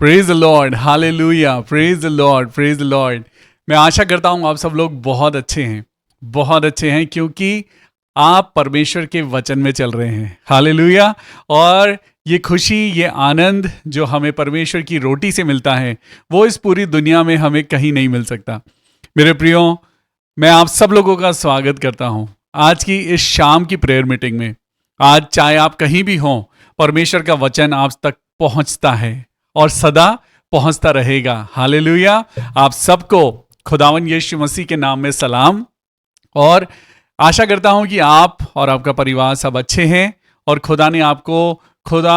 Praise the Lord, hallelujah, praise the Lord, praise the Lord. मैं आशा करता हूँ आप सब लोग बहुत अच्छे हैं क्योंकि आप परमेश्वर के वचन में चल रहे हैं। हालेलुया। और ये खुशी, ये आनंद जो हमें परमेश्वर की रोटी से मिलता है, वो इस पूरी दुनिया में हमें कहीं नहीं मिल सकता। मेरे प्रियो, मैं आप सब लोगों का स्वागत करता हूँ आज की इस शाम की प्रेयर मीटिंग में। आज चाहे आप कहीं भी हों, परमेश्वर का वचन आप तक पहुंचता है और सदा पहुंचता रहेगा। हालेलुया। आप सबको खुदावन यीशु मसीह के नाम में सलाम। और आशा करता हूं कि आप और आपका परिवार सब अच्छे हैं और खुदा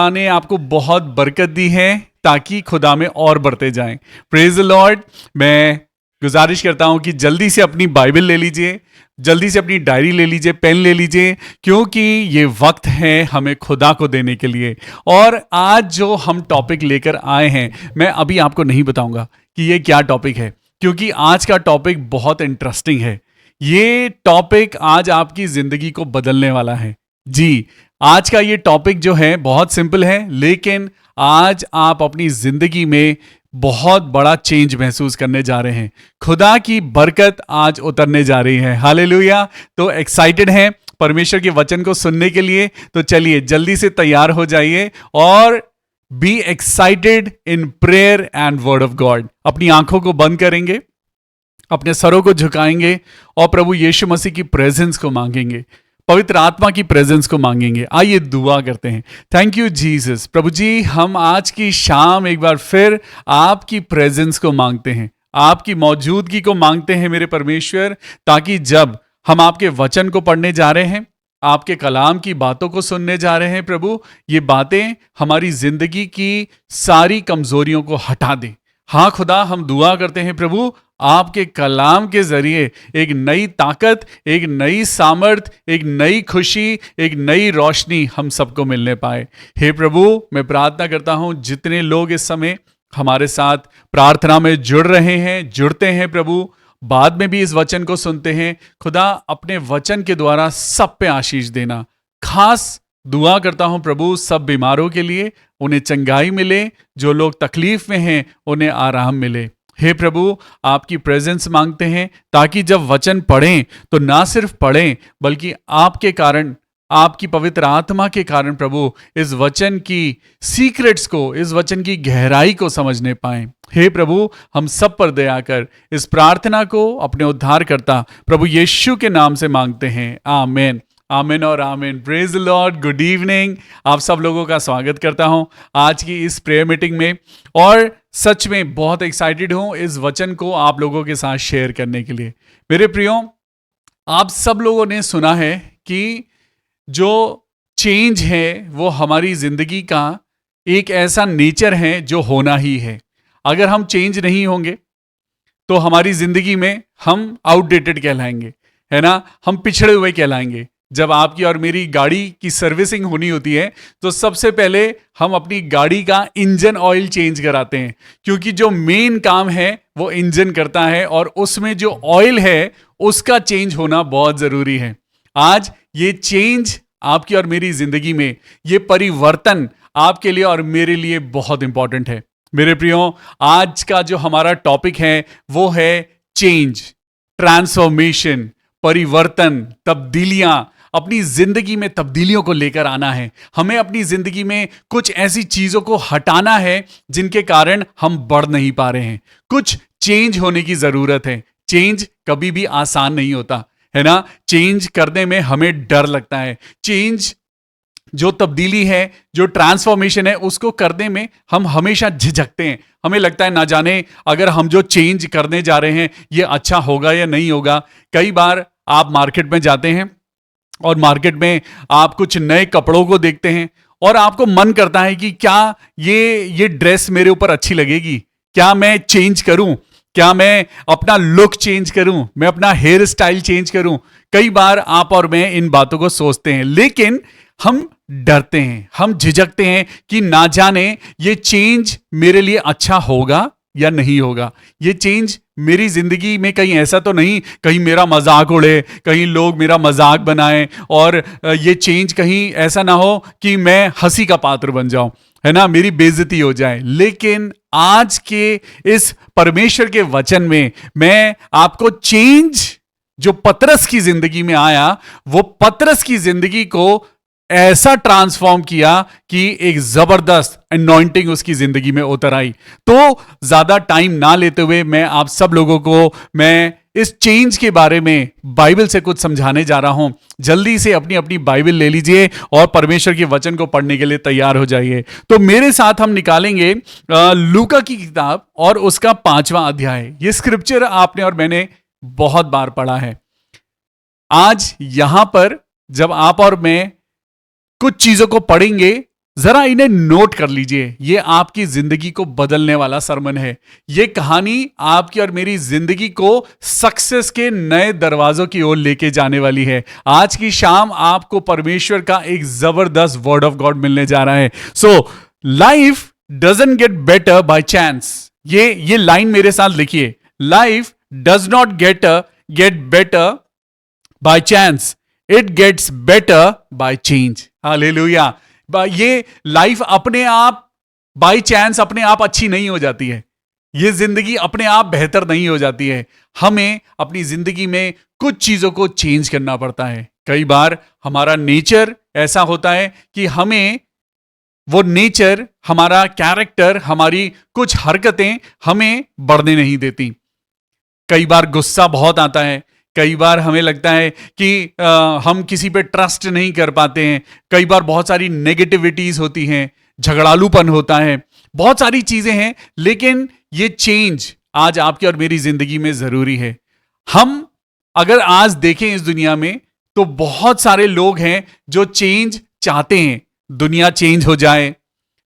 ने आपको बहुत बरकत दी है ताकि खुदा में और बढ़ते जाएं। Praise the Lord. मैं गुजारिश करता हूं कि जल्दी से अपनी बाइबल ले लीजिए, जल्दी से अपनी डायरी ले लीजिए, पेन ले लीजिए, क्योंकि ये वक्त है हमें खुदा को देने के लिए। और आज जो हम टॉपिक लेकर आए हैं, मैं अभी आपको नहीं बताऊंगा कि ये क्या टॉपिक है, क्योंकि आज का टॉपिक बहुत इंटरेस्टिंग है। ये टॉपिक आज आपकी जिंदगी को बदलने वाला है। जी, आज का ये टॉपिक जो है बहुत सिंपल है, लेकिन आज आप अपनी जिंदगी में बहुत बड़ा चेंज महसूस करने जा रहे हैं। खुदा की बरकत आज उतरने जा रही है। हालेलुया। तो एक्साइटेड हैं परमेश्वर के वचन को सुनने के लिए? तो चलिए जल्दी से तैयार हो जाइए और be excited in prayer and word of God. अपनी आंखों को बंद करेंगे, अपने सरों को झुकाएंगे और प्रभु यीशु मसीह की प्रेजेंस को मांगेंगे, पवित्र आत्मा की प्रेजेंस को मांगेंगे। आइए दुआ करते हैं। Thank you Jesus. प्रभु जी, हम आज की शाम एक बार फिर आपकी प्रेजेंस को मांगते हैं, आपकी मौजूदगी को मांगते हैं मेरे परमेश्वर, ताकि जब हम आपके वचन को पढ़ने जा रहे हैं, आपके कलाम की बातों को सुनने जा रहे हैं, प्रभु ये बातें हमारी जिंदगी की सारी कमजोरियों को हटा दें। हाँ खुदा, हम दुआ करते हैं प्रभु, आपके कलाम के जरिए एक नई ताकत, एक नई सामर्थ, एक नई खुशी, एक नई रोशनी हम सबको मिलने पाए। हे प्रभु, मैं प्रार्थना करता हूं जितने लोग इस समय हमारे साथ प्रार्थना में जुड़ रहे हैं, जुड़ते हैं प्रभु, बाद में भी इस वचन को सुनते हैं, खुदा अपने वचन के द्वारा सब पे आशीष देना। खास दुआ करता हूं प्रभु सब बीमारों के लिए, उन्हें चंगाई मिले, जो लोग तकलीफ में हैं उन्हें आराम मिले। हे प्रभु, आपकी प्रेजेंस मांगते हैं ताकि जब वचन पढ़ें तो ना सिर्फ पढ़ें, बल्कि आपके कारण, आपकी पवित्र आत्मा के कारण प्रभु इस वचन की सीक्रेट्स को, इस वचन की गहराई को समझने पाएं। हे प्रभु, हम सब पर दया कर। इस प्रार्थना को अपने उद्धारकर्ता प्रभु यीशु के नाम से मांगते हैं। आमीन, आमीन और आमीन। Praise the Lord. Good evening. आप सब लोगों का स्वागत करता हूं आज की इस प्रेयर मीटिंग में, और सच में बहुत एक्साइटेड हूं इस वचन को आप लोगों के साथ शेयर करने के लिए। मेरे प्रियो, आप सब लोगों ने सुना है कि जो चेंज है वो हमारी जिंदगी का एक ऐसा नेचर है जो होना ही है। अगर हम चेंज नहीं होंगे तो हमारी जिंदगी में हम आउटडेटेड कहलाएंगे, है ना, हम पिछड़े हुए कहलाएंगे। जब आपकी और मेरी गाड़ी की सर्विसिंग होनी होती है तो सबसे पहले हम अपनी गाड़ी का इंजन ऑयल चेंज कराते हैं, क्योंकि जो मेन काम है वो इंजन करता है और उसमें जो ऑयल है उसका चेंज होना बहुत जरूरी है। आज ये चेंज आपकी और मेरी जिंदगी में, ये परिवर्तन आपके लिए और मेरे लिए बहुत इंपॉर्टेंट है। मेरे प्रियो, आज का जो हमारा टॉपिक है वो है चेंज, ट्रांसफॉर्मेशन, परिवर्तन, तब्दीलियां। अपनी जिंदगी में तब्दीलियों को लेकर आना है। हमें अपनी जिंदगी में कुछ ऐसी चीजों को हटाना है जिनके कारण हम बढ़ नहीं पा रहे हैं। कुछ चेंज होने की जरूरत है। चेंज कभी भी आसान नहीं होता, है ना। चेंज करने में हमें डर लगता है। चेंज, जो तब्दीली है, जो ट्रांसफॉर्मेशन है, उसको करने में हम हमेशा झिझकते हैं। हमें लगता है ना जाने अगर हम जो चेंज करने जा रहे हैं ये अच्छा होगा या नहीं होगा। कई बार आप मार्केट में जाते हैं और मार्केट में आप कुछ नए कपड़ों को देखते हैं और आपको मन करता है कि क्या ये ड्रेस मेरे ऊपर अच्छी लगेगी, क्या मैं चेंज करूं, क्या मैं अपना लुक चेंज करूं, मैं अपना हेयर स्टाइल चेंज करूं। कई बार आप और मैं इन बातों को सोचते हैं, लेकिन हम डरते हैं, हम झिझकते हैं कि ना जाने ये चेंज मेरे लिए अच्छा होगा या नहीं होगा। ये चेंज मेरी जिंदगी में कहीं ऐसा तो नहीं, कहीं मेरा मजाक उड़े, कहीं लोग मेरा मजाक बनाएं, और ये चेंज कहीं ऐसा ना हो कि मैं हंसी का पात्र बन जाऊं, है ना, मेरी बेइज्जती हो जाए। लेकिन आज के इस परमेश्वर के वचन में मैं आपको चेंज जो पतरस की जिंदगी में आया, वो पतरस की जिंदगी को ऐसा ट्रांसफॉर्म किया कि एक जबरदस्त अनॉइंटिंग उसकी जिंदगी में उतर आई। तो ज्यादा टाइम ना लेते हुए मैं आप सब लोगों को मैं इस चेंज के बारे में बाइबल से कुछ समझाने जा रहा हूं। जल्दी से अपनी अपनी बाइबल ले लीजिए और परमेश्वर के वचन को पढ़ने के लिए तैयार हो जाइए। तो मेरे साथ हम निकालेंगे लूका की किताब और उसका 5वां अध्याय। ये स्क्रिप्चर आपने और मैंने बहुत बार पढ़ा है। आज यहां पर जब आप और मैं कुछ चीजों को पढ़ेंगे, जरा इन्हें नोट कर लीजिए। ये आपकी जिंदगी को बदलने वाला सरमन है। ये कहानी आपकी और मेरी जिंदगी को सक्सेस के नए दरवाजों की ओर लेके जाने वाली है। आज की शाम आपको परमेश्वर का एक जबरदस्त वर्ड ऑफ गॉड मिलने जा रहा है। So life doesn't get better by chance. ये लाइन मेरे साथ लिखिए। Life does not get better by chance, it gets better by change. Hallelujah. ये लाइफ अपने आप बाय चांस अपने आप अच्छी नहीं हो जाती है। ये जिंदगी अपने आप बेहतर नहीं हो जाती है। हमें अपनी जिंदगी में कुछ चीजों को चेंज करना पड़ता है। कई बार हमारा नेचर ऐसा होता है कि हमें वो नेचर, हमारा कैरेक्टर, हमारी कुछ हरकतें हमें बढ़ने नहीं देती। कई बार गुस्सा बहुत आता है। कई बार हमें लगता है कि हम किसी पे ट्रस्ट नहीं कर पाते हैं। कई बार बहुत सारी नेगेटिविटीज होती हैं, झगड़ालूपन होता है, बहुत सारी चीजें हैं। लेकिन ये चेंज आज आपकी और मेरी जिंदगी में जरूरी है। हम अगर आज देखें इस दुनिया में तो बहुत सारे लोग हैं जो चेंज चाहते हैं। दुनिया चेंज हो जाए,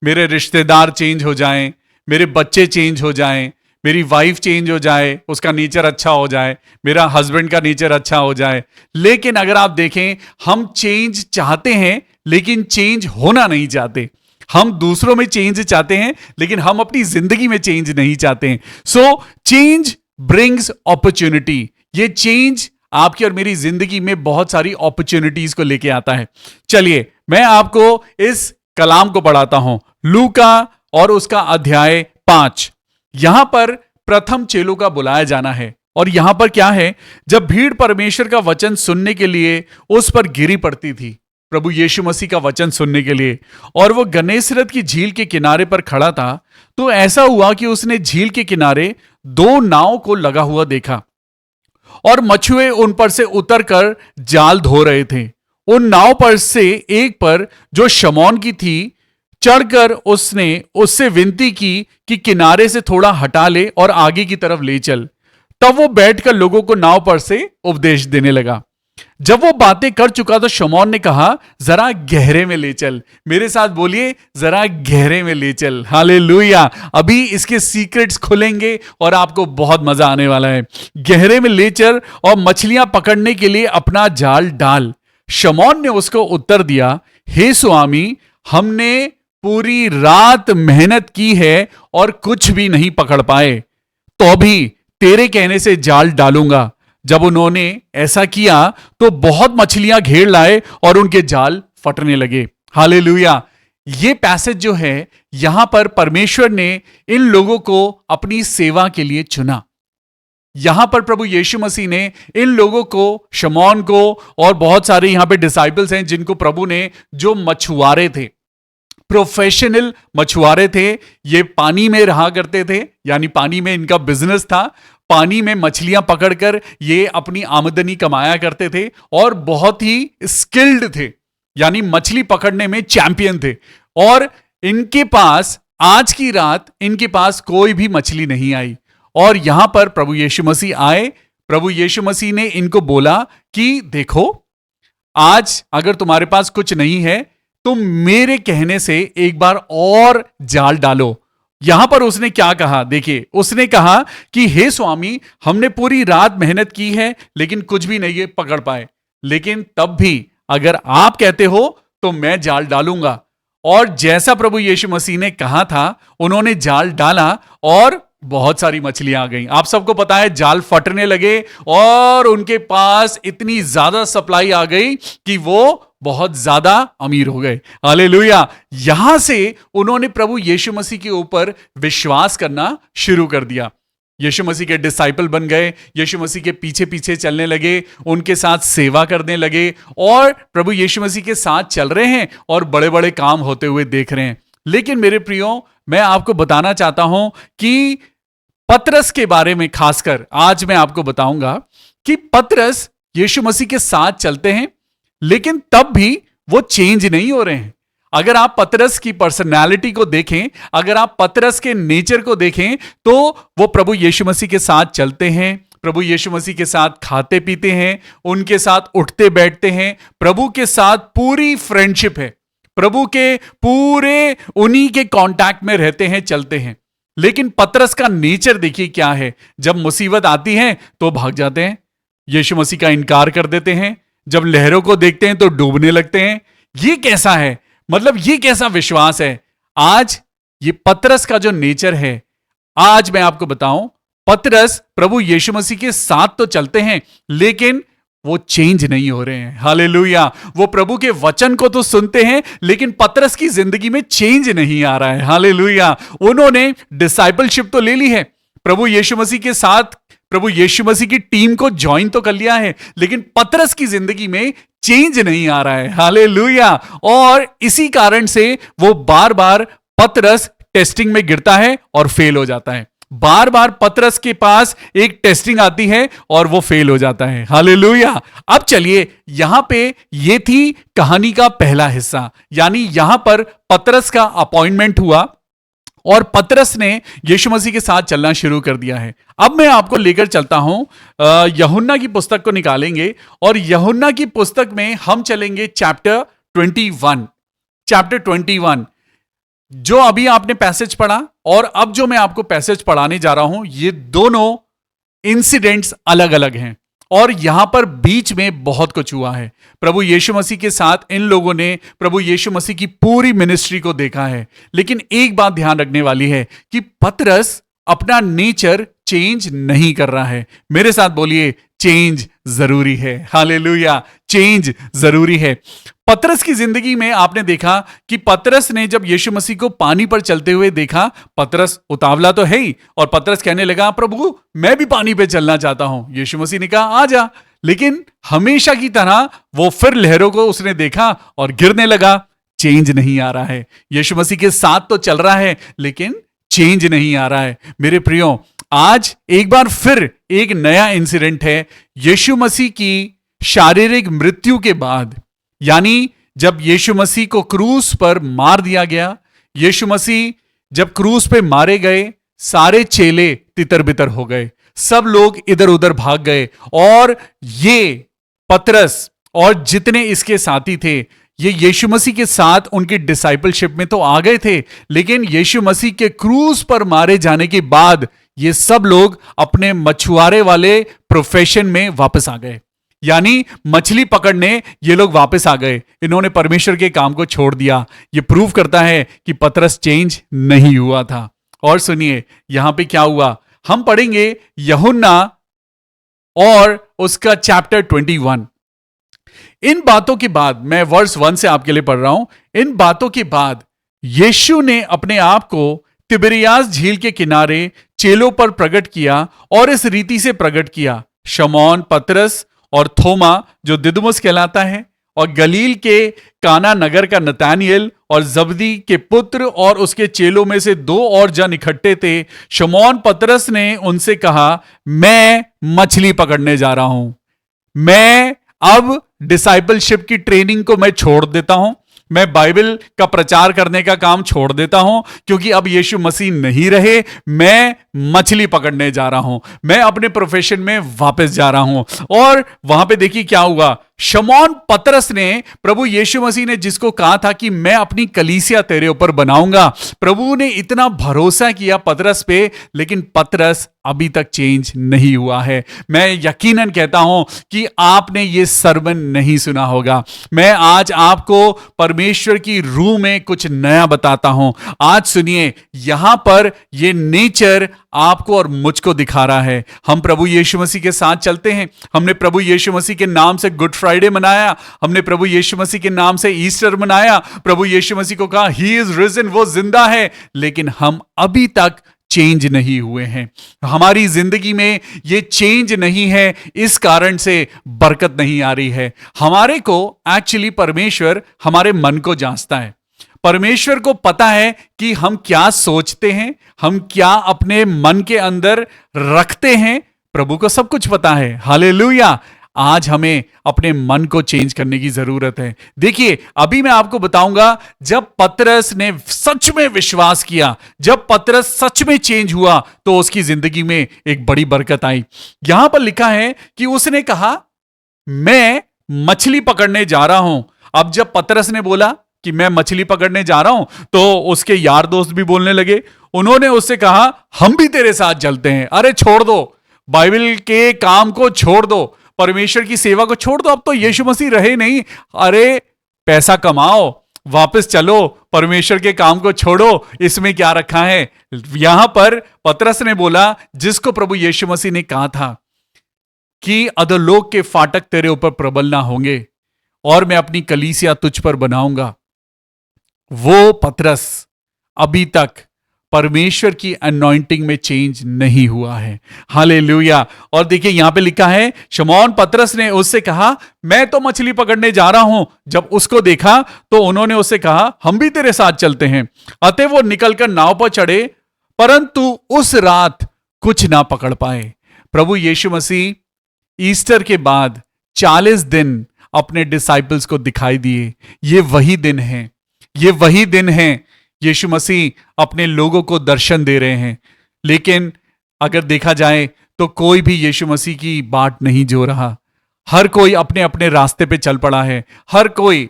मेरे रिश्तेदार चेंज हो जाएं, मेरे बच्चे चेंज हो जाएं, मेरी वाइफ चेंज हो जाए, उसका नेचर अच्छा हो जाए, मेरा हस्बैंड का नेचर अच्छा हो जाए। लेकिन अगर आप देखें, हम चेंज चाहते हैं लेकिन चेंज होना नहीं चाहते। हम दूसरों में चेंज चाहते हैं लेकिन हम अपनी जिंदगी में चेंज नहीं चाहते हैं। So change brings opportunity. ये चेंज आपकी और मेरी जिंदगी में बहुत सारी अपॉर्चुनिटीज को लेके आता है। चलिए मैं आपको इस कलाम को पढ़ाता हूं, लूका और उसका अध्याय 5। यहां पर प्रथम चेलों का बुलाया जाना है। और यहां पर क्या है, जब भीड़ परमेश्वर का वचन सुनने के लिए उस पर गिरी पड़ती थी, प्रभु यीशु मसीह का वचन सुनने के लिए, और वो गन्नेसरत की झील के किनारे पर खड़ा था, तो ऐसा हुआ कि उसने झील के किनारे 2 नाव को लगा हुआ देखा और मछुए उन पर से उतरकर जाल धो रहे थे। उन नाव पर से एक पर, जो शमौन की थी, चढ़कर उसने उससे विनती की कि किनारे से थोड़ा हटा ले और आगे की तरफ ले चल। तब वो बैठकर लोगों को नाव पर से उपदेश देने लगा। जब वो बातें कर चुका तो शमौन ने कहा, जरा गहरे में ले चल। मेरे साथ बोलिए, जरा गहरे में ले चल। हालेलुया। अभी इसके सीक्रेट्स खुलेंगे और आपको बहुत मजा आने वाला है। गहरे में ले चल और मछलियां पकड़ने के लिए अपना जाल डाल। शमौन ने उसको उत्तर दिया, हे स्वामी, हमने पूरी रात मेहनत की है और कुछ भी नहीं पकड़ पाए, तो भी तेरे कहने से जाल डालूंगा। जब उन्होंने ऐसा किया तो बहुत मछलियां घेर लाए और उनके जाल फटने लगे। हालेलुया। ये पैसेज जो है, यहां पर परमेश्वर ने इन लोगों को अपनी सेवा के लिए चुना। यहां पर प्रभु यीशु मसीह ने इन लोगों को, शमौन को, और बहुत सारे यहां पे डिसाइपल्स हैं जिनको प्रभु ने, जो मछुआरे थे, प्रोफेशनल मछुआरे थे, ये पानी में रहा करते थे, यानी पानी में इनका बिजनेस था। पानी में मछलियां पकड़कर ये अपनी आमदनी कमाया करते थे और बहुत ही स्किल्ड थे, यानी मछली पकड़ने में चैंपियन थे। और इनके पास आज की रात इनके पास कोई भी मछली नहीं आई और यहां पर प्रभु यीशु मसीह आए। प्रभु यीशु मसीह ने इनको बोला कि देखो, आज अगर तुम्हारे पास कुछ नहीं है तो मेरे कहने से एक बार और जाल डालो। यहां पर उसने क्या कहा, देखिए, उसने कहा कि हे स्वामी, हमने पूरी रात मेहनत की है लेकिन कुछ भी नहीं पकड़ पाए, लेकिन तब भी अगर आप कहते हो तो मैं जाल डालूंगा। और जैसा प्रभु यीशु मसीह ने कहा था, उन्होंने जाल डाला और बहुत सारी मछलियां आ गई। आप सबको पता है, जाल फटने लगे और उनके पास इतनी ज्यादा सप्लाई आ गई कि वो बहुत ज्यादा अमीर हो गए। हालेलुया। यहां से उन्होंने प्रभु यीशु मसीह के ऊपर विश्वास करना शुरू कर दिया। यीशु मसीह के डिसाइपल बन गए, यीशु मसीह के पीछे पीछे चलने लगे, उनके साथ सेवा करने लगे और प्रभु यीशु मसीह के साथ चल रहे हैं और बड़े बड़े काम होते हुए देख रहे हैं। लेकिन मेरे प्रियो, मैं आपको बताना चाहता हूं कि पतरस के बारे में खासकर आज मैं आपको बताऊंगा कि पतरस यीशु मसीह के साथ चलते हैं, लेकिन तब भी वो चेंज नहीं हो रहे हैं। अगर आप पतरस की पर्सनालिटी को देखें, अगर आप पतरस के नेचर को देखें, तो वो प्रभु यीशु मसीह के साथ चलते हैं, प्रभु यीशु मसीह के साथ खाते पीते हैं, उनके साथ उठते बैठते हैं, प्रभु के साथ पूरी फ्रेंडशिप है, प्रभु के पूरे उन्हीं के कांटेक्ट में रहते हैं, चलते हैं। लेकिन पतरस का नेचर देखिए क्या है। जब मुसीबत आती है तो भाग जाते हैं, यीशु मसीह का इनकार कर देते हैं, जब लहरों को देखते हैं तो डूबने लगते हैं। ये कैसा है? मतलब ये कैसा विश्वास है? आज ये पतरस का जो नेचर है, आज मैं आपको बताऊं, पतरस प्रभु यीशु मसीह के साथ तो चलते हैं, लेकिन वो चेंज नहीं हो रहे हैं। हालेलुया। वो प्रभु के वचन को तो सुनते हैं, लेकिन पतरस की जिंदगी में चेंज नहीं आ रहा है। हालेलुया। उन्होंने डिसाइपलशिप तो ले ली है, प्रभु यीशु मसीह के साथ प्रभु यीशु मसीह की टीम को ज्वाइन तो कर लिया है, लेकिन पतरस की जिंदगी में चेंज नहीं आ रहा है। हालेलुया। और इसी कारण से वो बार बार पतरस टेस्टिंग में गिरता है और फेल हो जाता है। बार बार पतरस के पास एक टेस्टिंग आती है और वो फेल हो जाता है। हालेलुया। अब चलिए, यहां पे ये थी कहानी का पहला हिस्सा, यानी यहां पर पतरस का अपॉइंटमेंट हुआ और पतरस ने यीशु मसीह के साथ चलना शुरू कर दिया है। अब मैं आपको लेकर चलता हूं, यूहन्ना की पुस्तक को निकालेंगे और यूहन्ना की पुस्तक में हम चलेंगे चैप्टर 21। चैप्टर 21 जो अभी आपने पैसेज पढ़ा और अब जो मैं आपको पैसेज पढ़ाने जा रहा हूं, ये दोनों इंसिडेंट्स अलग अलग हैं और यहां पर बीच में बहुत कुछ हुआ है। प्रभु यीशु मसीह के साथ इन लोगों ने प्रभु यीशु मसीह की पूरी मिनिस्ट्री को देखा है। लेकिन एक बात ध्यान रखने वाली है कि पतरस अपना नेचर चेंज नहीं कर रहा है। मेरे साथ बोलिए, चेंज जरूरी है। हालेलुया। चेंज जरूरी है। पतरस की जिंदगी में आपने देखा कि पतरस ने जब यीशु मसीह को पानी पर चलते हुए देखा, पतरस उतावला तो है ही, और पतरस कहने लगा, प्रभु मैं भी पानी पे चलना चाहता हूं। यीशु मसीह ने कहा, आ जा। लेकिन हमेशा की तरह वो फिर लहरों को उसने देखा और गिरने लगा। चेंज नहीं आ रहा है। यीशु मसीह के साथ तो चल रहा है, लेकिन चेंज नहीं आ रहा है। मेरे प्रियो, आज एक बार फिर एक नया इंसिडेंट है। यीशु मसीह की शारीरिक मृत्यु के बाद, यानी जब यीशु मसीह को क्रूस पर मार दिया गया, यीशु मसीह जब क्रूस पे मारे गए, सारे चेले तितर बितर हो गए, सब लोग इधर उधर भाग गए और ये पतरस और जितने इसके साथी थे, ये यीशु मसीह के साथ उनकी डिसाइपलशिप में तो आ गए थे, लेकिन यीशु मसीह के क्रूस पर मारे जाने के बाद ये सब लोग अपने मछुआरे वाले प्रोफेशन में वापस आ गए। यानी मछली पकड़ने ये लोग वापस आ गए। इन्होंने परमेश्वर के काम को छोड़ दिया। ये प्रूव करता है कि पतरस चेंज नहीं हुआ था। और सुनिए यहां पे क्या हुआ, हम पढ़ेंगे यूहन्ना और उसका चैप्टर 21। इन बातों के बाद, मैं वर्स 1 से आपके लिए पढ़ रहा हूं। इन बातों के बाद यीशु ने अपने आप को तिबिरियास झील के किनारे चेलों पर प्रकट किया और इस रीति से प्रकट किया, शमौन पतरस और थोमा जो दिदुमुस कहलाता है, और गलील के काना नगर का नतानिएल और जबदी के पुत्र और उसके चेलों में से 2 और जन इकट्ठे थे। शमौन पतरस ने उनसे कहा, मैं मछली पकड़ने जा रहा हूं। मैं अब डिसाइपलशिप की ट्रेनिंग को मैं छोड़ देता हूं, मैं बाइबल का प्रचार करने का काम छोड़ देता हूं, क्योंकि अब यीशु मसीह नहीं रहे। मैं मछली पकड़ने जा रहा हूं, मैं अपने प्रोफेशन में वापस जा रहा हूं। और वहां पे देखिए क्या हुआ। शमौन पतरस ने, प्रभु यीशु मसीह ने जिसको कहा था कि मैं अपनी कलीसिया तेरे ऊपर बनाऊंगा, प्रभु ने इतना भरोसा किया पतरस पे, लेकिन पतरस अभी तक चेंज नहीं हुआ है। मैं यकीनन कहता हूं कि आपने ये सरमन नहीं सुना होगा। मैं आज आपको परमेश्वर की रूह में कुछ नया बताता हूं। आज सुनिए, यहां पर ये नेचर आपको और मुझको दिखा रहा है। हम प्रभु यीशु मसीह के साथ चलते हैं। हमने प्रभु यीशु मसीह के नाम से गुड फ्राइडे फ्राइडे मनाया, हमने प्रभु यीशु मसीह के नाम से ईस्टर मनाया, प्रभु यीशु मसीह को कहा ही इज रिजन, वो जिंदा है, लेकिन हम अभी तक चेंज नहीं हुए हैं। हमारी जिंदगी में ये चेंज नहीं है, इस कारण से बरकत नहीं आ रही है। हमारे को एक्चुअली परमेश्वर हमारे मन को जांचता है। परमेश्वर को पता है कि हम क्या सोचते हैं, हम क्या अपने मन के अंदर रखते हैं। प्रभु को सब कुछ पता है। हालेलुया। आज हमें अपने मन को चेंज करने की जरूरत है। देखिए, अभी मैं आपको बताऊंगा, जब पतरस ने सच में विश्वास किया, जब पतरस सच में चेंज हुआ, तो उसकी जिंदगी में एक बड़ी बरकत आई। यहां पर लिखा है कि उसने कहा मैं मछली पकड़ने जा रहा हूं। अब जब पतरस ने बोला कि मैं मछली पकड़ने जा रहा हूं, तो उसके यार दोस्त भी बोलने लगे। उन्होंने उससे कहा हम भी तेरे साथ चलते हैं। अरे छोड़ दो, बाइबल के काम को छोड़ दो, परमेश्वर की सेवा को छोड़ दो, अब तो यीशु मसीह रहे नहीं। अरे पैसा कमाओ, वापस चलो, परमेश्वर के काम को छोड़ो, इसमें क्या रखा है। यहां पर पतरस ने बोला, जिसको प्रभु यीशु मसीह ने कहा था कि अधोलोक के फाटक तेरे ऊपर प्रबल ना होंगे और मैं अपनी कलीसिया तुझ पर बनाऊंगा, वो पतरस अभी तक परमेश्वर की अनॉइंटिंग में चेंज नहीं हुआ है। हालेलुया। और देखिए यहां पे लिखा है, शमौन पतरस ने उससे कहा मैं तो मछली पकड़ने जा रहा हूं। जब उसको देखा तो उन्होंने उससे कहा हम भी तेरे साथ चलते हैं। अतः वो निकलकर नाव पर चढ़े, परंतु उस रात कुछ ना पकड़ पाए। प्रभु यीशु मसीह ईस्टर के बाद 40 दिन अपने डिसाइपल्स को दिखाई दिए। ये वही दिन है, ये वही दिन है। यीशु मसीह अपने लोगों को दर्शन दे रहे हैं, लेकिन अगर देखा जाए तो कोई भी यीशु मसीह की बाट नहीं जो रहा। हर कोई अपने अपने रास्ते पे चल पड़ा है। हर कोई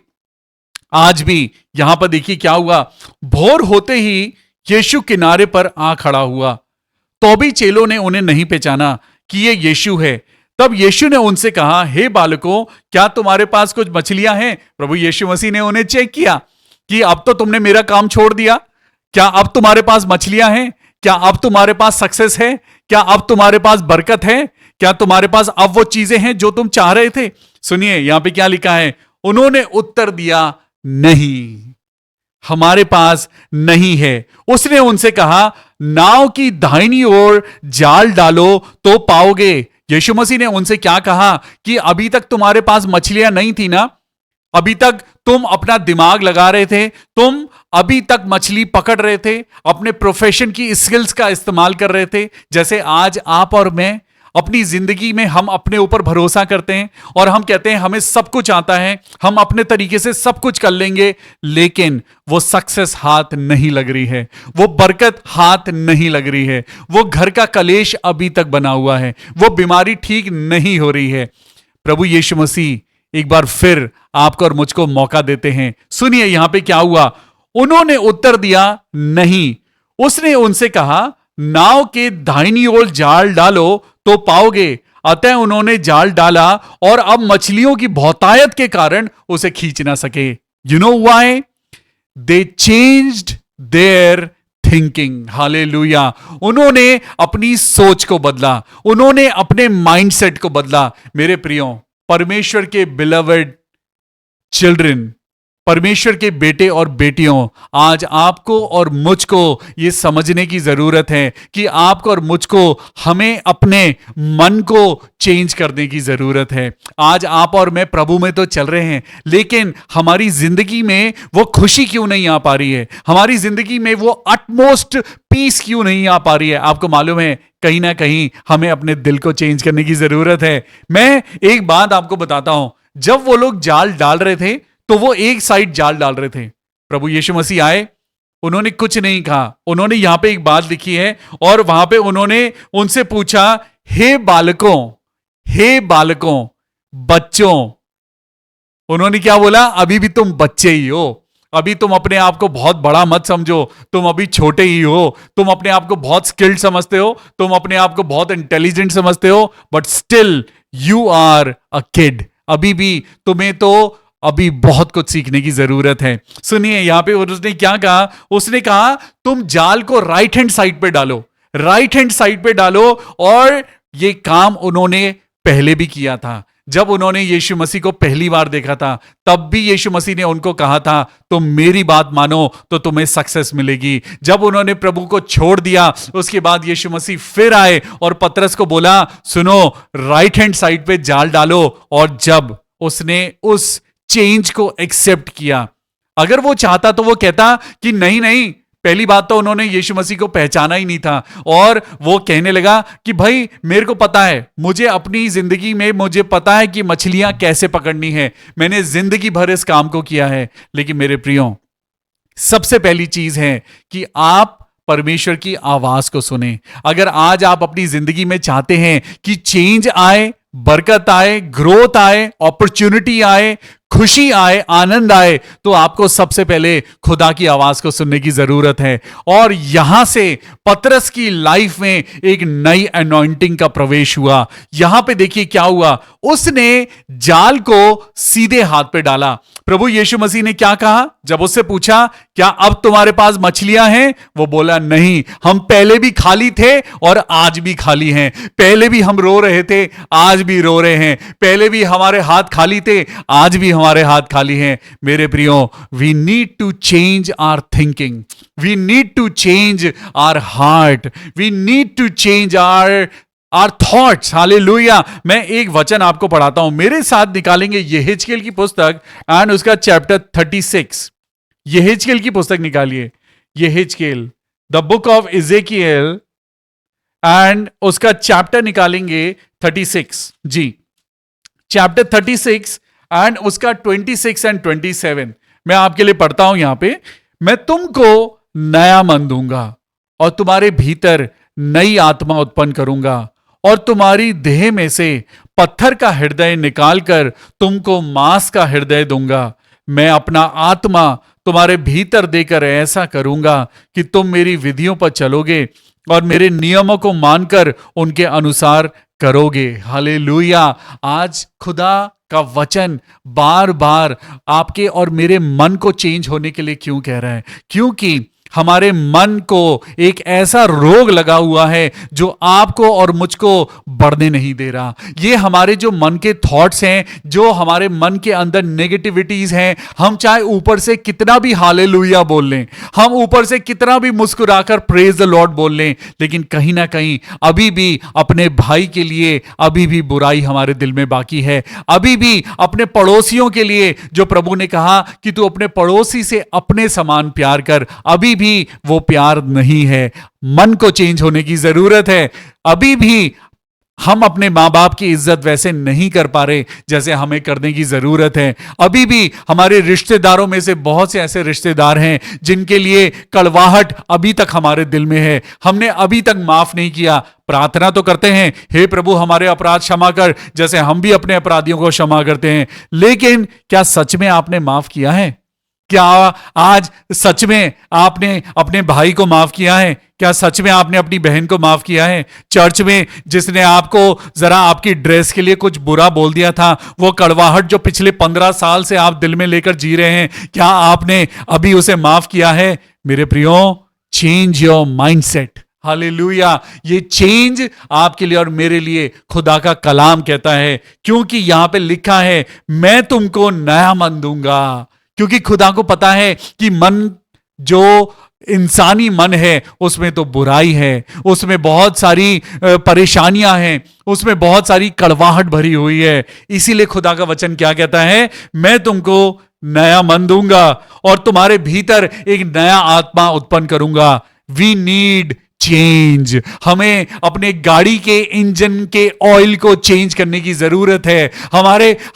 आज भी यहां पर देखिए क्या हुआ, भोर होते ही यीशु किनारे पर आ खड़ा हुआ, तो भी चेलों ने उन्हें नहीं पहचाना कि ये यीशु है। तब यीशु ने उनसे कहा, हे बालकों, क्या तुम्हारे पास कुछ मछलियां हैं? प्रभु यीशु मसीह ने उन्हें चेक किया कि अब तो तुमने मेरा काम छोड़ दिया, क्या अब तुम्हारे पास मछलियां हैं? क्या अब तुम्हारे पास सक्सेस है? क्या अब तुम्हारे पास बरकत है? क्या तुम्हारे पास अब वो चीजें हैं जो तुम चाह रहे थे? सुनिए यहां पे क्या लिखा है, उन्होंने उत्तर दिया नहीं, हमारे पास नहीं है। उसने उनसे कहा, नाव की दाहिनी ओर जाल डालो तो पाओगे। यीशु मसीह ने उनसे क्या कहा कि अभी तक तुम्हारे पास मछलियां नहीं थी ना, अभी तक तुम अपना दिमाग लगा रहे थे, तुम अभी तक मछली पकड़ रहे थे, अपने प्रोफेशन की स्किल्स का इस्तेमाल कर रहे थे। जैसे आज आप और मैं अपनी जिंदगी में हम अपने ऊपर भरोसा करते हैं और हम कहते हैं हमें सब कुछ आता है, हम अपने तरीके से सब कुछ कर लेंगे, लेकिन वो सक्सेस हाथ नहीं लग रही है, वो बरकत हाथ नहीं लग रही है, वो घर का कलेश अभी तक बना हुआ है, वो बीमारी ठीक नहीं हो रही है। प्रभु यीशु मसीह एक बार फिर आपको और मुझको मौका देते हैं। सुनिए यहां पे क्या हुआ, उन्होंने उत्तर दिया नहीं। उसने उनसे कहा, नाव के दाहिनी ओर जाल डालो तो पाओगे। अतः उन्होंने जाल डाला और अब मछलियों की बहुतायत के कारण उसे खींच ना सके। You know why? They changed there thinking. Hallelujah. उन्होंने अपनी सोच को बदला, उन्होंने अपने माइंडसेट को बदला। मेरे प्रियो, परमेश्वर के बिलवड चिल्ड्रन, परमेश्वर के बेटे और बेटियों, आज आपको और मुझको ये समझने की जरूरत है कि आपको और मुझको हमें अपने मन को चेंज करने की जरूरत है। आज आप और मैं प्रभु में तो चल रहे हैं, लेकिन हमारी जिंदगी में वो खुशी क्यों नहीं आ पा रही है? हमारी जिंदगी में वो अटमोस्ट पीस क्यों नहीं आ पा रही है? आपको मालूम है, कहीं ना कहीं हमें अपने दिल को चेंज करने की जरूरत है। मैं एक बात आपको बताता हूं, जब वो लोग जाल डाल रहे थे तो वो एक साइड जाल डाल रहे थे। प्रभु यीशु मसीह आए, उन्होंने कुछ नहीं कहा। उन्होंने यहां पे एक बात लिखी है और वहां पे उन्होंने उनसे पूछा, हे बालकों, हे बालकों, बच्चों। उन्होंने क्या बोला? अभी भी तुम बच्चे ही हो, अभी तुम अपने आप को बहुत बड़ा मत समझो, तुम अभी छोटे ही हो, तुम अपने आप को बहुत स्किल्ड समझते हो, तुम अपने आप को बहुत इंटेलिजेंट समझते हो, but still you are a kid. अभी भी तुम्हें तो अभी बहुत कुछ सीखने की जरूरत है। सुनिए यहां पे उसने क्या कहा, उसने कहा तुम जाल को राइट हैंड साइड पे डालो, राइट हैंड साइड पे डालो। और ये काम उन्होंने पहले भी किया था। जब उन्होंने यीशु मसीह को पहली बार देखा था, तब भी यीशु मसीह ने उनको कहा था तुम मेरी बात मानो तो तुम्हें सक्सेस मिलेगी। जब उन्होंने प्रभु को छोड़ दिया, उसके बाद यीशु मसीह फिर आए और पतरस को बोला सुनो, राइट हैंड साइड पे जाल डालो। और जब उसने उस चेंज को एक्सेप्ट किया, अगर वो चाहता तो वो कहता कि नहीं नहीं, पहली बात तो उन्होंने यीशु मसीह को पहचाना ही नहीं था, और वो कहने लगा कि भाई मेरे को पता है, मुझे अपनी जिंदगी में मुझे पता है कि मछलियां कैसे पकड़नी है, मैंने जिंदगी भर इस काम को किया है। लेकिन मेरे प्रियो, सबसे पहली चीज है कि आप परमेश्वर की आवाज को सुने। अगर आज आप अपनी जिंदगी में चाहते हैं कि चेंज आए, बरकत आए, ग्रोथ आए, अपॉर्चुनिटी आए, खुशी आए, आनंद आए, तो आपको सबसे पहले खुदा की आवाज को सुनने की जरूरत है। और यहां से पतरस की लाइफ में एक नई अनॉइंटिंग का प्रवेश हुआ। यहां पे देखिए क्या हुआ, उसने जाल को सीधे हाथ पे डाला। प्रभु यीशु मसीह ने क्या कहा जब उससे पूछा क्या अब तुम्हारे पास मछलियां हैं? वो बोला नहीं, हम पहले भी खाली थे और आज भी खाली हैं। पहले भी हम रो रहे थे, आज भी रो रहे हैं। पहले भी हमारे हाथ खाली थे, आज भी हमारे हाथ खाली हैं। मेरे प्रियो, we need to change our thinking, we need to change our heart, we need to change our thoughts. Hallelujah. मैं एक वचन आपको पढ़ाता हूं, मेरे साथ निकालेंगे यहेजकेल की पुस्तक एंड उसका चैप्टर 36। यहेजकेल की पुस्तक निकालिए, यहेजकेल द बुक ऑफ इज़ेकिएल एंड उसका चैप्टर निकालेंगे 36 जी, चैप्टर 36 एंड उसका 26 एंड 27। मैं आपके लिए पढ़ता हूं यहां पे। मैं तुमको नया मन दूंगा और तुम्हारे भीतर नई आत्मा उत्पन्न करूंगा और तुम्हारी देह में से पत्थर का हृदय निकालकर तुमको मांस का हृदय दूंगा। मैं अपना आत्मा तुम्हारे भीतर देकर ऐसा करूंगा कि तुम मेरी विधियों पर चलोगे और मेरे नियमों को मानकर उनके अनुसार करोगे। हालेलुया। आज खुदा का वचन बार बार आपके और मेरे मन को चेंज होने के लिए क्यों कह रहा है? क्योंकि हमारे मन को एक ऐसा रोग लगा हुआ है जो आपको और मुझको बढ़ने नहीं दे रहा। ये हमारे जो मन के थॉट्स हैं, जो हमारे मन के अंदर नेगेटिविटीज हैं, हम चाहे ऊपर से कितना भी हालेलुया बोल लें, हम ऊपर से कितना भी मुस्कुराकर प्रेज द लॉर्ड बोल लें, लेकिन कहीं ना कहीं अभी भी अपने भाई के लिए अभी भी बुराई हमारे दिल में बाकी है। अभी भी अपने पड़ोसियों के लिए जो प्रभु ने कहा कि तू अपने पड़ोसी से अपने समान प्यार कर, अभी भी वो प्यार नहीं है। मन को चेंज होने की जरूरत है। अभी भी हम अपने मां बाप की इज्जत वैसे नहीं कर पा रहे जैसे हमें करने की जरूरत है। अभी भी हमारे रिश्तेदारों में से बहुत से ऐसे रिश्तेदार हैं जिनके लिए कड़वाहट अभी तक हमारे दिल में है, हमने अभी तक माफ नहीं किया। प्रार्थना तो करते हैं, हे प्रभु हमारे अपराध क्षमा कर, जैसे हम भी अपने अपराधियों को क्षमा करते हैं, लेकिन क्या सच में आपने माफ किया है? क्या आज सच में आपने अपने भाई को माफ किया है? क्या सच में आपने अपनी बहन को माफ किया है? चर्च में जिसने आपको जरा आपकी ड्रेस के लिए कुछ बुरा बोल दिया था, वो कड़वाहट जो पिछले 15 साल से आप दिल में लेकर जी रहे हैं, क्या आपने अभी उसे माफ किया है? मेरे प्रियो, चेंज योर माइंडसेट। हालेलुया। ये चेंज आपके लिए और मेरे लिए खुदा का कलाम कहता है, क्योंकि यहां पे लिखा है मैं तुमको नया मन दूंगा। क्योंकि खुदा को पता है कि मन, जो इंसानी मन है, उसमें तो बुराई है, उसमें बहुत सारी परेशानियां हैं, उसमें बहुत सारी कड़वाहट भरी हुई है। इसीलिए खुदा का वचन क्या कहता है? मैं तुमको नया मन दूंगा और तुम्हारे भीतर एक नया आत्मा उत्पन्न करूंगा। We need change. हमें अपने गाड़ी के इंजन के ऑयल को चेंज करने की जरूरत है।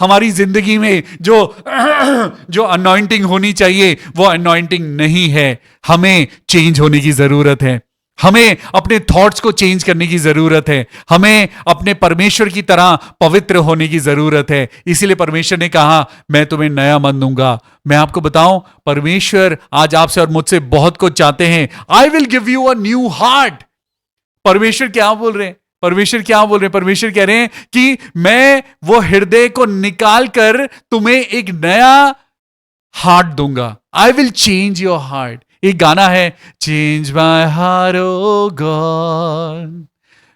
हमारी जिंदगी में जो अनॉइंटिंग होनी चाहिए वो अनॉइंटिंग नहीं है। हमें चेंज होने की जरूरत है। हमें अपने थॉट्स को चेंज करने की जरूरत है। हमें अपने परमेश्वर की तरह पवित्र होने की जरूरत है। इसीलिए परमेश्वर ने कहा मैं तुम्हें नया मन दूंगा। मैं आपको बताऊं, परमेश्वर आज आपसे और मुझसे बहुत कुछ चाहते हैं। I will give you a new heart. परमेश्वर क्या बोल रहे हैं? परमेश्वर क्या बोल रहे हैं? परमेश्वर कह रहे हैं कि मैं वो हृदय को निकाल कर तुम्हें एक नया हार्ट दूंगा। I will change your heart. एक गाना है, change my heart O God,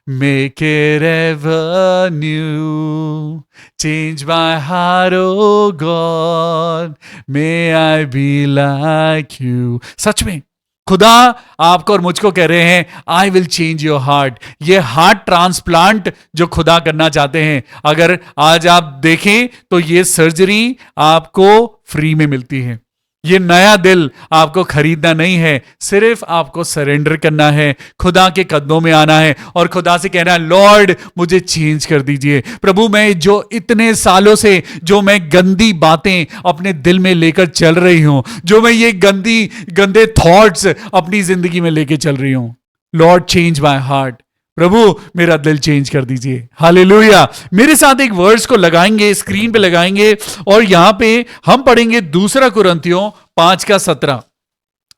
make it ever new, Change my heart, oh God, may I be like you. सच में खुदा आपको और मुझको कह रहे हैं, आई विल चेंज योर हार्ट. ये हार्ट ट्रांसप्लांट जो खुदा करना चाहते हैं, अगर आज आप देखें तो ये सर्जरी आपको फ्री में मिलती है. ये नया दिल आपको खरीदना नहीं है, सिर्फ आपको सरेंडर करना है, खुदा के कदमों में आना है और खुदा से कहना है, लॉर्ड मुझे चेंज कर दीजिए. प्रभु, मैं जो इतने सालों से जो मैं गंदी बातें अपने दिल में लेकर चल रही हूं, जो मैं ये गंदे थॉट्स अपनी जिंदगी में लेकर चल रही हूं, लॉर्ड चेंज माय हार्ट. प्रभु मेरा दिल चेंज कर दीजिए. हालेलुया. मेरे साथ एक वर्ड्स को लगाएंगे, स्क्रीन पे लगाएंगे और यहां पे हम पढ़ेंगे 2 कुरिन्थियों 5:17.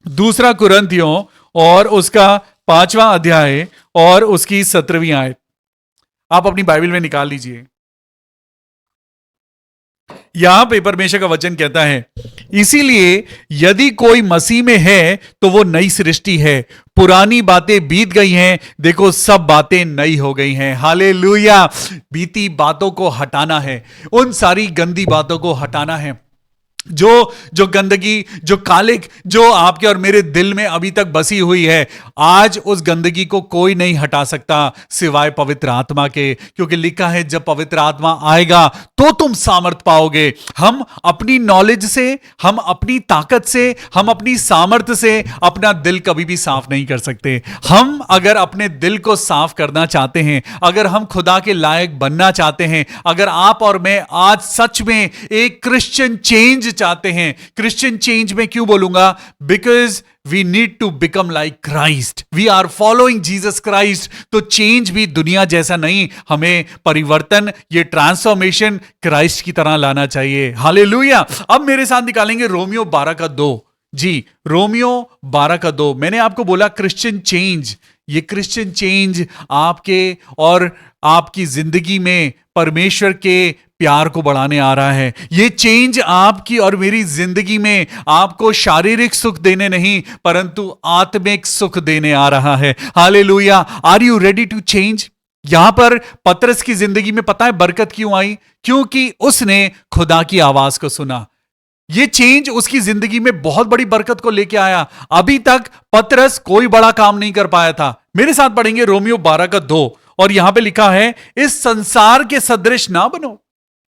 2 कुरिन्थियों और उसका 5वां अध्याय और उसकी 17वीं आयत आप अपनी बाइबल में निकाल लीजिए. यहां पे परमेश्वर का वचन कहता है, इसीलिए यदि कोई मसीह में है तो वो नई सृष्टि है, पुरानी बातें बीत गई हैं, देखो सब बातें नई हो गई हैं. हालेलुया. बीती बातों को हटाना है, उन सारी गंदी बातों को हटाना है, जो गंदगी, जो कालिक जो आपके और मेरे दिल में अभी तक बसी हुई है. आज उस गंदगी को कोई नहीं हटा सकता सिवाय पवित्र आत्मा के, क्योंकि लिखा है जब पवित्र आत्मा आएगा तो तुम सामर्थ पाओगे. हम अपनी नॉलेज से, हम अपनी ताकत से, हम अपनी सामर्थ से अपना दिल कभी भी साफ नहीं कर सकते. हम अगर अपने दिल को साफ करना चाहते हैं, अगर हम खुदा के लायक बनना चाहते हैं, अगर आप और मैं आज सच में एक क्रिश्चियन चेंज चाहते हैं. क्रिश्चियन चेंज में क्यों बोलूंगा? Because we need to become like Christ. We are following Jesus Christ. तो चेंज भी दुनिया जैसा नहीं, हमें परिवर्तन, ये ट्रांसफॉर्मेशन क्राइस्ट की तरह लाना चाहिए. हालेलुया. अब मेरे साथ निकालेंगे रोमियो 12:2. जी, रोमियो 12:2. मैंने आपको बोला क्रिश्चियन चेंज. ये क्रिश्चियन चेंज आपके और आपकी जिंदगी में परमेश्वर के प्यार को बढ़ाने आ रहा है. ये चेंज आपकी और मेरी जिंदगी में आपको शारीरिक सुख देने नहीं, परंतु आत्मिक सुख देने आ रहा है. Hallelujah. Are you ready to change? यहां पर पतरस की जिंदगी में पता है बरकत क्यों आई? क्योंकि उसने खुदा की आवाज को सुना. ये चेंज उसकी जिंदगी में बहुत बड़ी बरकत को लेके आया. अभी तक पतरस कोई बड़ा काम नहीं कर पाया था. मेरे साथ पढ़ेंगे रोमियो 12:2 और यहां पे लिखा है, इस संसार के सदृश ना बनो.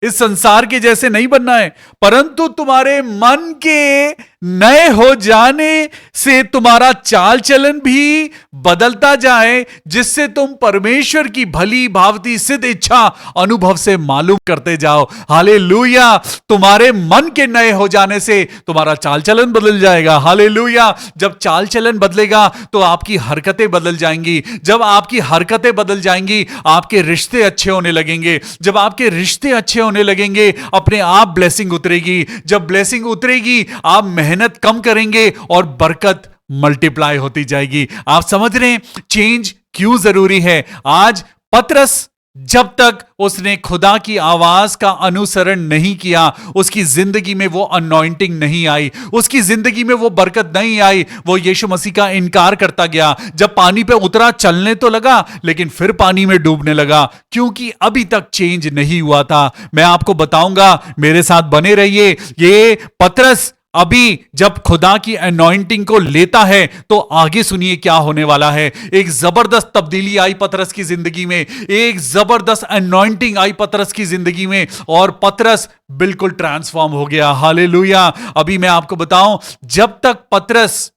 इस संसार के जैसे नहीं बनना है, परंतु तुम्हारे मन के नए हो जाने से तुम्हारा चाल चलन भी बदलता जाए, जिससे तुम परमेश्वर की भली भावती सिद्ध इच्छा अनुभव से मालूम करते जाओ. हालेलुया. तुम्हारे मन के नए हो जाने से तुम्हारा चाल चलन बदल जाएगा. हालेलुया. जब चाल चलन बदलेगा तो आपकी हरकतें बदल जाएंगी. जब आपकी हरकतें बदल जाएंगी, आपके रिश्ते अच्छे होने लगेंगे. जब आपके रिश्ते अच्छे होने लगेंगे, अपने आप ब्लेसिंग उतरेगी. जब ब्लेसिंग उतरेगी, आप मेहनत कम करेंगे और बरकत मल्टीप्लाई होती जाएगी. आप समझ रहे हैं चेंज क्यों जरूरी है? आज पतरस जब तक उसने खुदा की आवाज का अनुसरण नहीं किया, उसकी जिंदगी में वो अनॉइंटिंग नहीं आई, उसकी जिंदगी में वो बरकत नहीं आई. वो यीशु मसीह का इनकार करता गया. जब पानी पे उतरा, चलने तो लगा, लेकिन फिर पानी में डूबने लगा, क्योंकि अभी तक चेंज नहीं हुआ था. मैं आपको बताऊंगा, मेरे साथ बने रहिए. ये पतरस अभी जब खुदा की अनॉइंटिंग को लेता है तो आगे सुनिए क्या होने वाला है. एक जबरदस्त तब्दीली आई पतरस की जिंदगी में, एक जबरदस्त अनॉइंटिंग आई पतरस की जिंदगी में और पतरस बिल्कुल ट्रांसफॉर्म हो गया. हालेलुया. अभी मैं आपको बताऊं, जब तक पतरस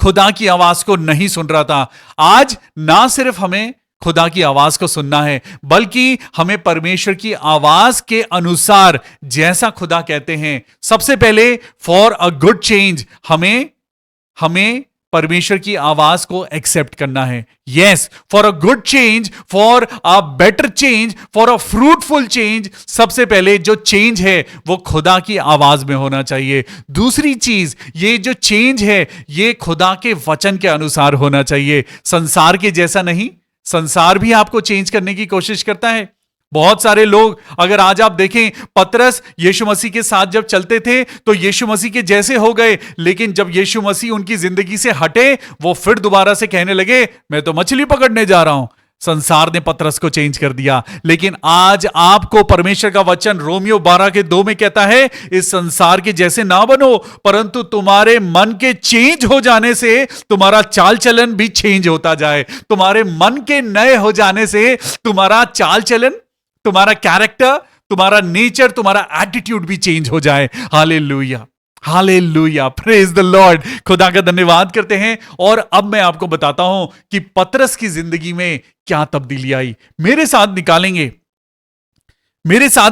खुदा की आवाज को नहीं सुन रहा था, आज ना सिर्फ हमें खुदा की आवाज को सुनना है, बल्कि हमें परमेश्वर की आवाज के अनुसार जैसा खुदा कहते हैं, सबसे पहले फॉर अ गुड चेंज हमें परमेश्वर की आवाज को एक्सेप्ट करना है. Yes, for a good change, for a better change, for a fruitful change, सबसे पहले जो चेंज है वो खुदा की आवाज में होना चाहिए. दूसरी चीज, ये जो चेंज है ये खुदा के वचन के अनुसार होना चाहिए, संसार के जैसा नहीं. संसार भी आपको चेंज करने की कोशिश करता है. बहुत सारे लोग, अगर आज आप देखें, पतरस यीशु मसीह के साथ जब चलते थे तो यीशु मसीह के जैसे हो गए, लेकिन जब यीशु मसीह उनकी जिंदगी से हटे, वो फिर दोबारा से कहने लगे, मैं तो मछली पकड़ने जा रहा हूं. संसार ने पतरस को चेंज कर दिया, लेकिन आज आपको परमेश्वर का वचन रोमियो 12:2 में कहता है, इस संसार के जैसे ना बनो, परंतु तुम्हारे मन के चेंज हो जाने से तुम्हारा चाल चलन भी चेंज होता जाए। तुम्हारे मन के नए हो जाने से तुम्हारा चाल चलन, तुम्हारा कैरेक्टर, तुम्हारा नेचर, तुम्हारा एटीट्यूड भी चेंज हो जाए। Hallelujah, hallelujah, praise the Lord. खुदा का धन्यवाद करते हैं। और अब मैं आपको बताता हूं कि पतरस की जिंदगी में क्या तब्दीली आई। मेरे साथ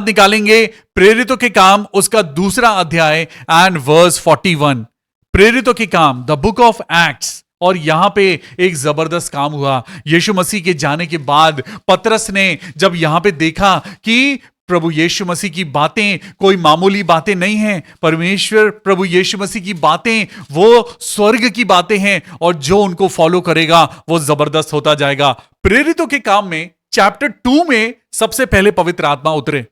निकालेंगे प्रेरितों के काम उसका 2 अध्याय एंड वर्स 41। प्रेरितों के काम, द बुक ऑफ एक्ट्स। और यहां पे एक जबरदस्त काम हुआ। यीशु मसीह के जाने के बाद पतरस ने जब यहां पे देखा कि प्रभु यीशु मसीह की बातें कोई मामूली बातें नहीं हैं, परमेश्वर प्रभु यीशु मसीह की बातें वो स्वर्ग की बातें हैं, और जो उनको फॉलो करेगा वो जबरदस्त होता जाएगा। प्रेरितों के काम में चैप्टर 2 में सबसे पहले पवित्र आत्मा उतरे।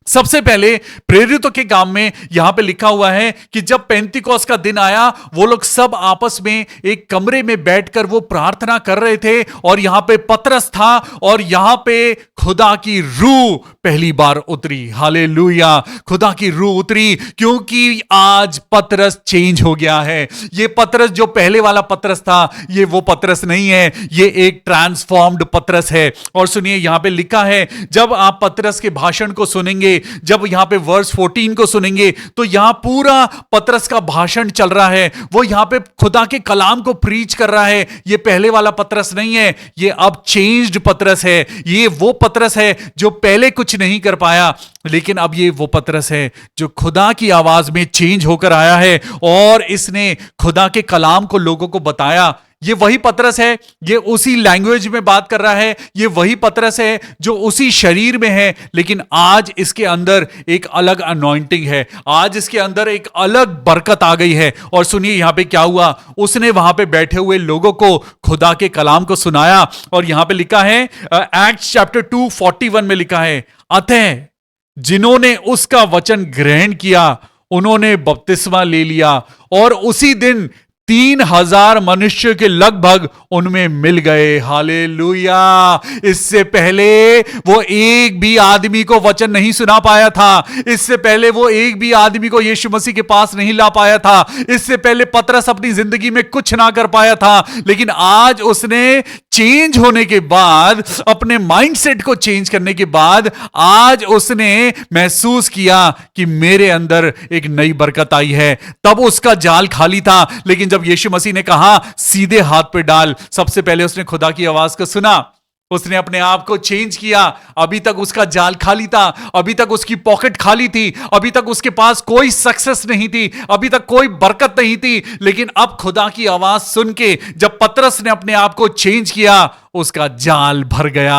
सबसे पहले प्रेरितों के काम में यहां पे लिखा हुआ है कि जब पेंतिकोस का दिन आया, वो लोग सब आपस में एक कमरे में बैठकर वो प्रार्थना कर रहे थे, और यहां पे पतरस था, और यहां पे खुदा की रूह पहली बार उतरी। हालेलुया, खुदा की रूह उतरी, क्योंकि आज पतरस चेंज हो गया है। ये पतरस जो पहले वाला पतरस था, ये वो पतरस नहीं है, ये एक ट्रांसफॉर्म्ड पतरस है। और सुनिए, यहां पे लिखा है, जब आप पतरस के भाषण को सुनेंगे, जब यहां पे वर्स 14 को सुनेंगे, तो यहां पूरा पतरस का भाषण चल रहा है। वो यहां पे खुदा के कलाम को प्रीच कर रहा है। ये पहले वाला पतरस नहीं है, ये अब चेंज्ड पतरस है। ये वो पतरस है जो पहले कुछ नहीं कर पाया, लेकिन अब ये वो पतरस है जो खुदा की आवाज में चेंज होकर आया है, और इसने खुदा के कलाम को लोगों को बताया। ये वही पतरस है, ये उसी लैंग्वेज में बात कर रहा है, ये वही पतरस है जो उसी शरीर में है, लेकिन आज इसके अंदर एक अलग अनॉइंटिंग है, आज इसके अंदर एक अलग बरकत आ गई है। और सुनिए यहां पे क्या हुआ, उसने वहां पे बैठे हुए लोगों को खुदा के कलाम को सुनाया। और यहां पे लिखा है, एक्ट्स चैप्टर 2:41 में लिखा है, अतः जिन्होंने उसका वचन ग्रहण किया उन्होंने बपतिस्मा ले लिया, और उसी दिन 3,000 मनुष्य के लगभग उनमें मिल गए। हालेलुया। इससे पहले वो एक भी आदमी को वचन नहीं सुना पाया था, इससे पहले वो एक भी आदमी को यीशु मसीह के पास नहीं ला पाया था, इससे पहले पतरस अपनी जिंदगी में कुछ ना कर पाया था, लेकिन आज उसने चेंज होने के बाद, अपने माइंडसेट को चेंज करने के बाद, आज उसने महसूस किया कि मेरे अंदर एक नई बरकत आई है। तब उसका जाल खाली था, लेकिन जब यीशु मसीह ने कहा सीधे हाथ पे डाल, सबसे पहले उसने खुदा की आवाज को सुना, उसने अपने आप को चेंज किया। अभी तक उसका जाल खाली था, अभी तक उसकी पॉकेट खाली थी, अभी तक उसके पास कोई सक्सेस नहीं थी, अभी तक कोई बरकत नहीं थी, लेकिन अब खुदा की आवाज सुन के जब पतरस ने अपने आप को चेंज किया, उसका जाल भर गया।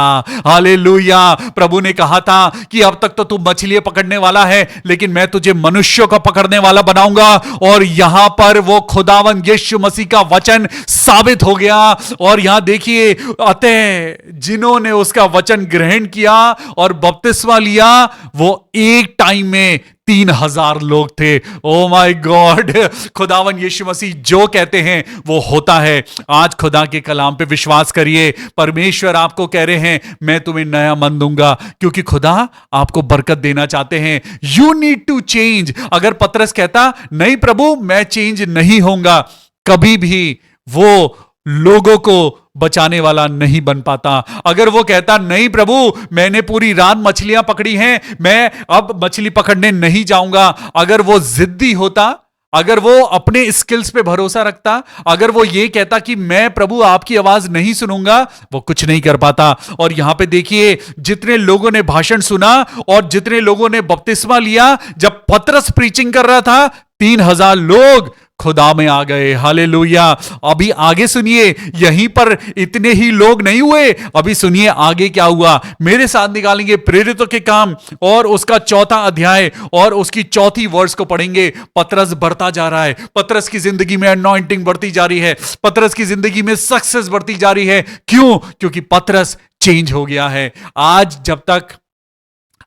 हालेलुया। प्रभु ने कहा था कि अब तक तो तू मछलियां पकड़ने वाला है, लेकिन मैं तुझे मनुष्यों को पकड़ने वाला बनाऊंगा। और यहां पर वो खुदावंद यीशु मसीह का वचन साबित हो गया। और यहां देखिए, अतः जिन्होंने उसका वचन ग्रहण किया और बपतिस्मा लिया, वो एक टाइम में 3,000 लोग थे। ओ माय गॉड, खुदावन यीशु मसीह जो कहते हैं वो होता है। आज खुदा के कलाम पे विश्वास करिए। परमेश्वर आपको कह रहे हैं, मैं तुम्हें नया मन दूंगा, क्योंकि खुदा आपको बरकत देना चाहते हैं। You need to change. अगर पतरस कहता नहीं प्रभु मैं चेंज नहीं होऊंगा, कभी भी वो लोगों को बचाने वाला नहीं बन पाता। अगर वो कहता नहीं प्रभु मैंने पूरी रात मछलियां पकड़ी हैं, मैं अब मछली पकड़ने नहीं जाऊंगा, अगर वो जिद्दी होता, अगर वो अपने स्किल्स पे भरोसा रखता, अगर वो ये कहता कि मैं प्रभु आपकी आवाज नहीं सुनूंगा, वो कुछ नहीं कर पाता। और यहां पे देखिए, जितने लोगों ने भाषण सुना और जितने लोगों ने बपतिस्मा लिया, जब पतरस प्रीचिंग कर रहा था, 3,000 लोग खुदा में आ गए। हालेलुया। अभी आगे सुनिए, यहीं पर इतने ही लोग नहीं हुए, अभी सुनिए आगे क्या हुआ। मेरे साथ निकालेंगे प्रेरितों के काम और उसका 4था अध्याय और उसकी 4थी वर्स को पढ़ेंगे। पतरस बढ़ता जा रहा है, पतरस की जिंदगी में अनॉइंटिंग बढ़ती जा रही है, पतरस की जिंदगी में सक्सेस बढ़ती जा रही है। क्यों? क्योंकि पतरस चेंज हो गया है। आज जब तक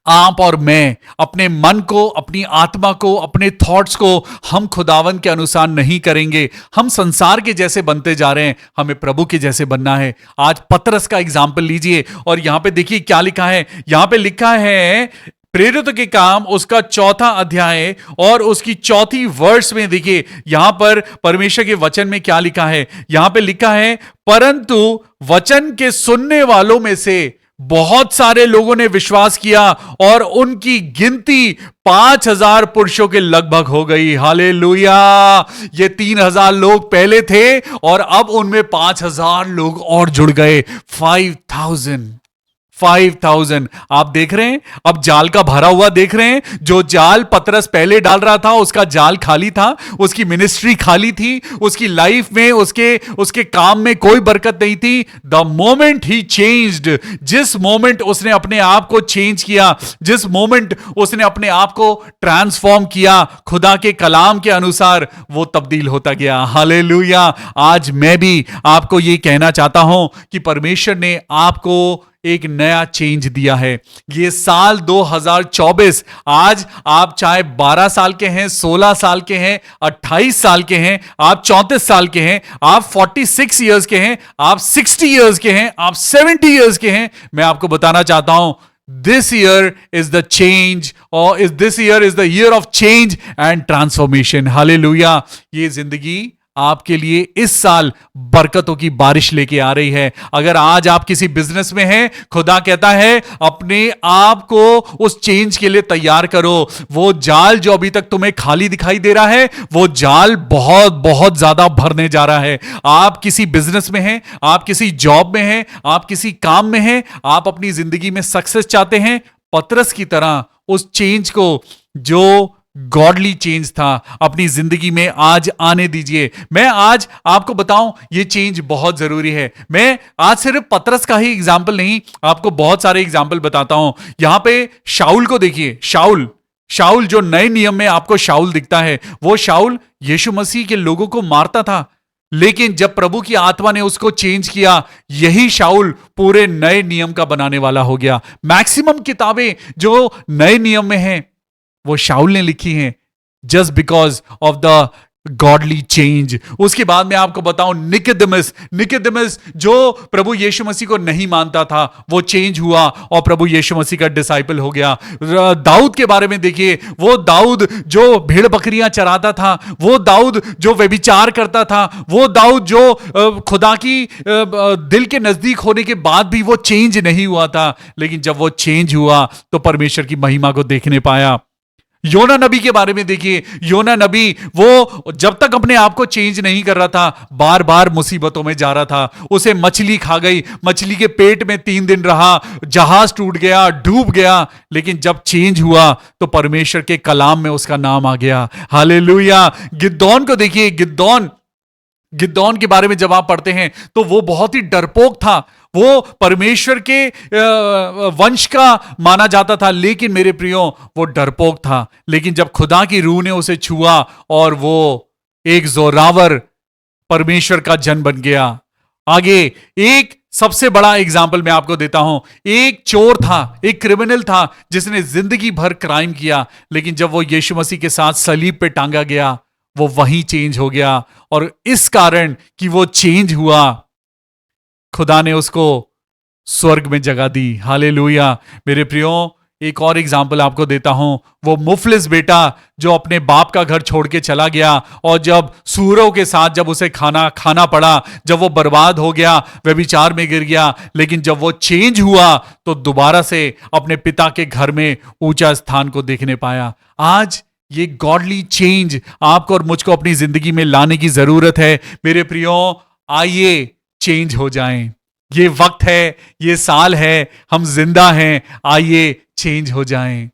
आप और मैं अपने मन को, अपनी आत्मा को, अपने थॉट्स को हम खुदावन के अनुसार नहीं करेंगे। हम संसार के जैसे बनते जा रहे हैं, हमें प्रभु के जैसे बनना है। आज पतरस का एग्जाम्पल लीजिए और यहां पे देखिए क्या लिखा है। यहां पे लिखा है प्रेरितों के काम उसका 4 अध्याय और उसकी 4 वर्ष में देखिए यहां पर परमेश्वर के वचन में क्या लिखा है। यहां पे लिखा है, परंतु वचन के सुनने वालों में से बहुत सारे लोगों ने विश्वास किया और उनकी गिनती 5,000 पुरुषों के लगभग हो गई। हालेलुया। ये 3,000 लोग पहले थे और अब उनमें 5,000 लोग और जुड़ गए। 5,000 आप देख रहे हैं, अब जाल का भरा हुआ देख रहे हैं। जो जाल पतरस पहले डाल रहा था उसका जाल खाली था, उसकी मिनिस्ट्री खाली थी, उसकी लाइफ में उसके काम में कोई बरकत नहीं थी। द मोमेंट ही चेंज्ड, जिस मोमेंट उसने अपने आप को चेंज किया, जिस मोमेंट उसने अपने आप को ट्रांसफॉर्म किया खुदा के कलाम के अनुसार, वो तब्दील होता गया। हालेलुया। आज मैं भी आपको ये कहना चाहता हूं कि परमेश्वर ने आपको एक नया चेंज दिया है। ये साल 2024, आज आप चाहे 12 साल के हैं, 16 साल के हैं, 28 साल के हैं, आप 34 साल के हैं, आप 46 इयर्स के हैं, आप 60 इयर्स के हैं, आप 70 इयर्स के हैं, मैं आपको बताना चाहता हूं, this year is the change, or this year is the year of change and transformation. Hallelujah. ये जिंदगी आपके लिए इस साल बरकतों की बारिश लेके आ रही है। अगर आज आप किसी बिजनेस में हैं, खुदा कहता है अपने आप को उस चेंज के लिए तैयार करो। वो जाल जो अभी तक तुम्हें खाली दिखाई दे रहा है, वो जाल बहुत बहुत ज्यादा भरने जा रहा है। आप किसी बिजनेस में हैं, आप किसी जॉब में हैं, आप किसी काम में हैं, आप अपनी जिंदगी में सक्सेस चाहते हैं, पतरस की तरह उस चेंज को, जो गॉडली चेंज था, अपनी जिंदगी में आज आने दीजिए। मैं आज आपको बताऊं, ये चेंज बहुत जरूरी है। मैं आज सिर्फ पतरस का ही एग्जाम्पल नहीं, आपको बहुत सारे एग्जाम्पल बताता हूं। यहां पे शाऊल को देखिए। शाऊल जो नए नियम में आपको शाऊल दिखता है, वो शाऊल यीशु मसीह के लोगों को मारता था, लेकिन जब प्रभु की आत्मा ने उसको चेंज किया, यही शाऊल पूरे नए नियम का बनाने वाला हो गया। मैक्सिमम किताबें जो नए नियम में हैं, वो शाऊल ने लिखी हैं, just because of the godly change. उसके बाद में आपको बताऊं, निकोदेमस जो प्रभु यीशु मसीह को नहीं मानता था, वो चेंज हुआ और प्रभु यीशु मसीह का डिसाइपल हो गया। दाऊद के बारे में देखिए, वो दाऊद जो भेड़ बकरियां चराता था, वो दाऊद जो व्यभिचार करता था, वो दाऊद जो खुदा की दिल के नजदीक होने के बाद भी वो चेंज नहीं हुआ था, लेकिन जब वो चेंज हुआ तो परमेश्वर की महिमा को देखने पाया। योना नबी के बारे में देखिए। योना नबी वो जब तक अपने आप को चेंज नहीं कर रहा था, बार बार मुसीबतों में जा रहा था। उसे मछली खा गई, मछली के पेट में 3 दिन रहा, जहाज टूट गया, डूब गया, लेकिन जब चेंज हुआ तो परमेश्वर के कलाम में उसका नाम आ गया। हालेलुया। गिदोन को देखिए। गिदोन के बारे में जब आप पढ़ते हैं तो वो बहुत ही डरपोक था। वो परमेश्वर के वंश का माना जाता था, लेकिन मेरे प्रियो वो डरपोक था। लेकिन जब खुदा की रूह ने उसे छुआ और वो एक जोरावर परमेश्वर का जन बन गया। आगे एक सबसे बड़ा एग्जाम्पल मैं आपको देता हूं। एक चोर था, एक क्रिमिनल था, जिसने जिंदगी भर क्राइम किया, लेकिन जब वो यीशु मसीह के साथ सलीब पे टांगा गया, वो वहीं चेंज हो गया। और इस कारण कि वो चेंज हुआ, खुदा ने उसको स्वर्ग में जगह दी। हालेलुया। मेरे प्रियो, एक और एग्जाम्पल आपको देता हूं। वो मुफलिस बेटा जो अपने बाप का घर छोड़ के चला गया और जब सूरों के साथ जब उसे खाना पड़ा, जब वो बर्बाद हो गया, व्यभिचार में गिर गया, लेकिन जब वो चेंज हुआ तो दोबारा से अपने पिता के घर में ऊंचा स्थान को देखने पाया। आज ये गॉडली चेंज आपको और मुझको अपनी जिंदगी में लाने की जरूरत है। मेरे प्रियो, आइए चेंज हो जाएं। ये वक्त है, ये साल है, हम जिंदा हैं, आइए चेंज हो जाएं।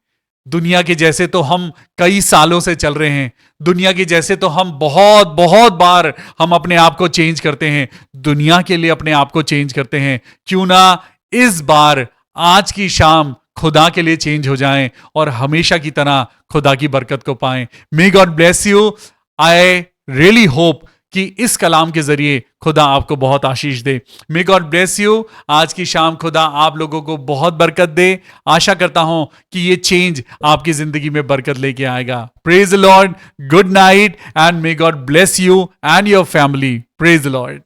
दुनिया के जैसे तो हम कई सालों से चल रहे हैं, दुनिया के जैसे तो हम बहुत बहुत बार हम अपने आप को चेंज करते हैं, दुनिया के लिए अपने आप को चेंज करते हैं। क्यों ना इस बार, आज की शाम खुदा के लिए चेंज हो जाएं और हमेशा की तरह खुदा की बरकत को पाएं। May God bless you. I really hope कि इस कलाम के जरिए खुदा आपको बहुत आशीष दे। May God bless you. आज की शाम खुदा आप लोगों को बहुत बरकत दे। आशा करता हूं कि ये चेंज आपकी जिंदगी में बरकत लेके आएगा। Praise the Lord, good night and may God bless you and your family. Praise the Lord.